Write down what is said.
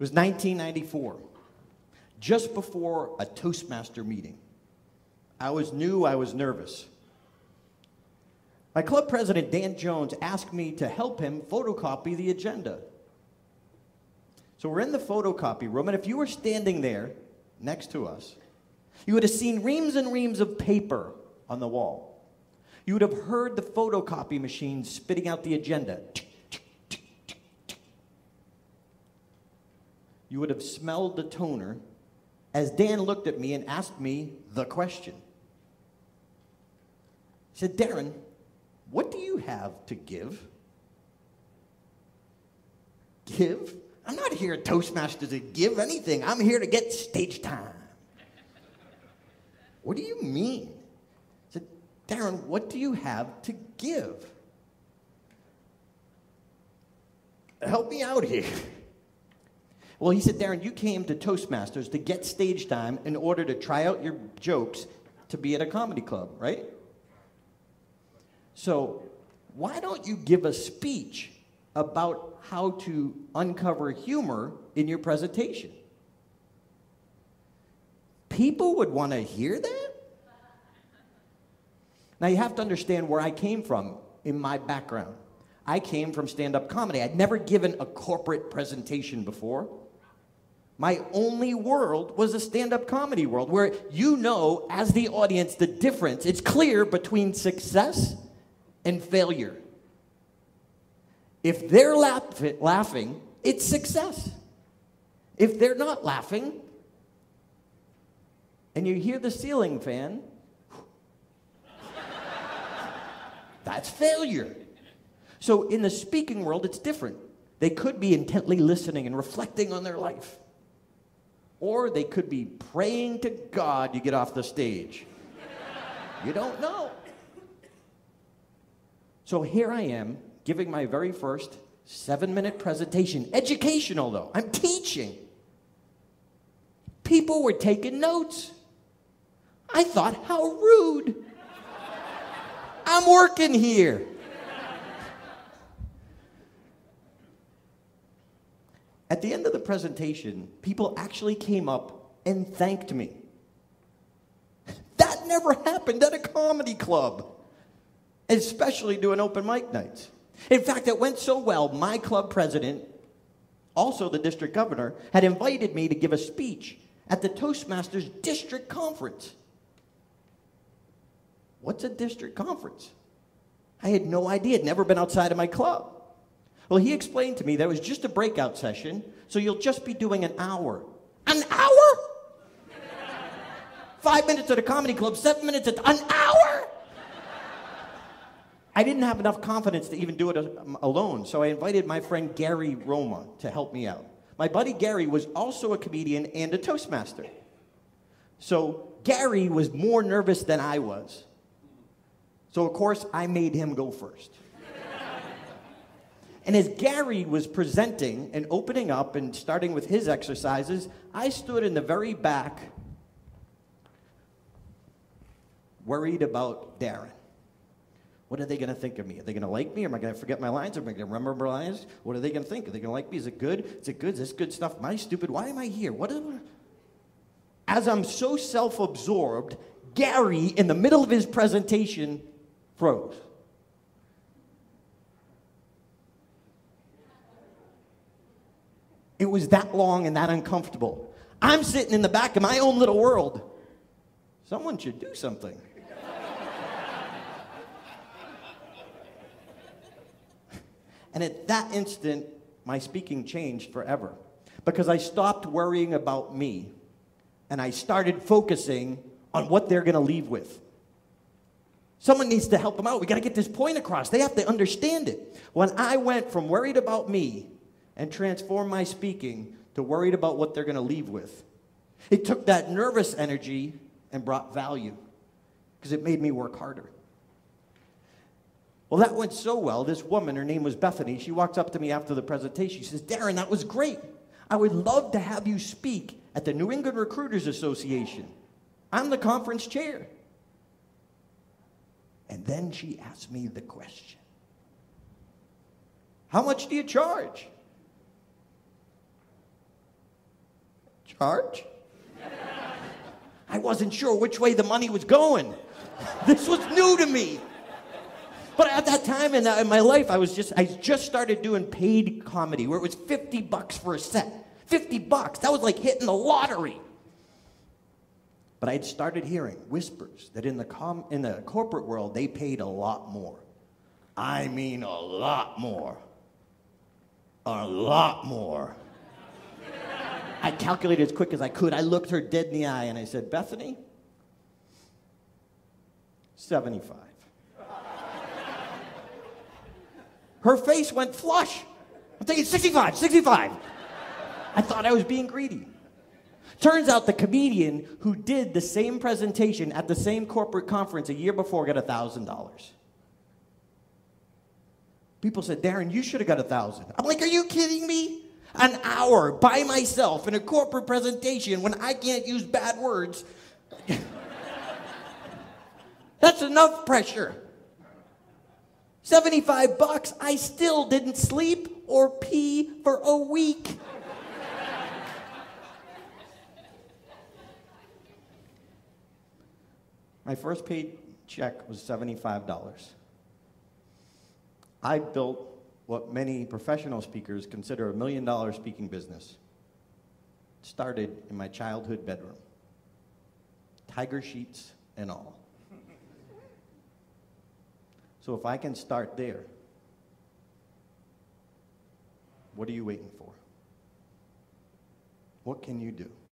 It was 1994, just before a Toastmaster meeting. I was new, I was nervous. My club president, Dan Jones, asked me to help him photocopy the agenda. So we're in the photocopy room, and if you were standing there next to us, you would have seen reams and reams of paper on the wall. You would have heard the photocopy machine spitting out the agenda. You would have smelled the toner as Dan looked at me and asked me the question. He said, Darren, what do you have to give? Give? I'm not here at Toastmasters to give anything. I'm here to get stage time. What do you mean? I said, Darren, what do you have to give? Help me out here. Well, he said, Darren, you came to Toastmasters to get stage time in order to try out your jokes to be at a comedy club, right? So why don't you give a speech about how to uncover humor in your presentation? People would want to hear that? Now, you have to understand where I came from in my background. I came from stand-up comedy. I'd never given a corporate presentation before. My only world was a stand-up comedy world where you know, as the audience, the difference. It's clear between success and failure. If they're laughing, it's success. If they're not laughing, and you hear the ceiling fan, that's failure. So in the speaking world, it's different. They could be intently listening and reflecting on their life. Or they could be praying to God you get off the stage. You don't know. So here I am, giving my very first 7-minute presentation. Educational, though. I'm teaching. People were taking notes. I thought, how rude. I'm working here. At the end of the presentation, people actually came up and thanked me. That never happened at a comedy club, especially doing open mic nights. In fact, it went so well, my club president, also the district governor, had invited me to give a speech at the Toastmasters district conference. What's a district conference? I had no idea. I'd never been outside of my club. Well, he explained to me that it was just a breakout session, so you'll just be doing an hour. An hour? 5 minutes at a comedy club, 7 minutes at an hour? I didn't have enough confidence to even do it alone, so I invited my friend Gary Roma to help me out. My buddy Gary was also a comedian and a Toastmaster. So Gary was more nervous than I was. So, of course, I made him go first. And as Gary was presenting and opening up and starting with his exercises, I stood in the very back, worried about Darren. What are they going to think of me? Are they going to like me? Am I going to forget my lines? Am I going to remember my lines? What are they going to think? Are they going to like me? Is it good? Is it good? Is this good stuff? Am I stupid? Why am I here? As I'm so self-absorbed, Gary, in the middle of his presentation, froze. It was that long and that uncomfortable. I'm sitting in the back of my own little world. Someone should do something. And at that instant, my speaking changed forever. Because I stopped worrying about me. And I started focusing on what they're going to leave with. Someone needs to help them out. We got to get this point across. They have to understand it. When I went from worried about me and transformed my speaking to worried about what they're going to leave with, it took that nervous energy and brought value because it made me work harder. Well, that went so well. This woman, her name was Bethany, she walks up to me after the presentation. She says, Darren, that was great. I would love to have you speak at the New England Recruiters Association. I'm the conference chair. And then she asked me the question, how much do you charge? charge? I wasn't sure which way the money was going. This was new to me. But at that time in my life, I just started doing paid comedy where it was $50 for a set. $50. That was like hitting the lottery. But I'd started hearing whispers that in the corporate world, they paid a lot more. I mean a lot more. A lot more. I calculated as quick as I could. I looked her dead in the eye and I said, Bethany, 75. Her face went flush. I'm thinking 65, 65. I thought I was being greedy. Turns out the comedian who did the same presentation at the same corporate conference a year before got $1,000. People said, Darren, you should have got $1,000. I'm like, are you kidding me? An hour by myself in a corporate presentation when I can't use bad words. That's enough pressure. $75, I still didn't sleep or pee for a week. My first paid check was $75. I built what many professional speakers consider $1 million speaking business. It started in my childhood bedroom. Tiger sheets and all. So if I can start there, what are you waiting for? What can you do?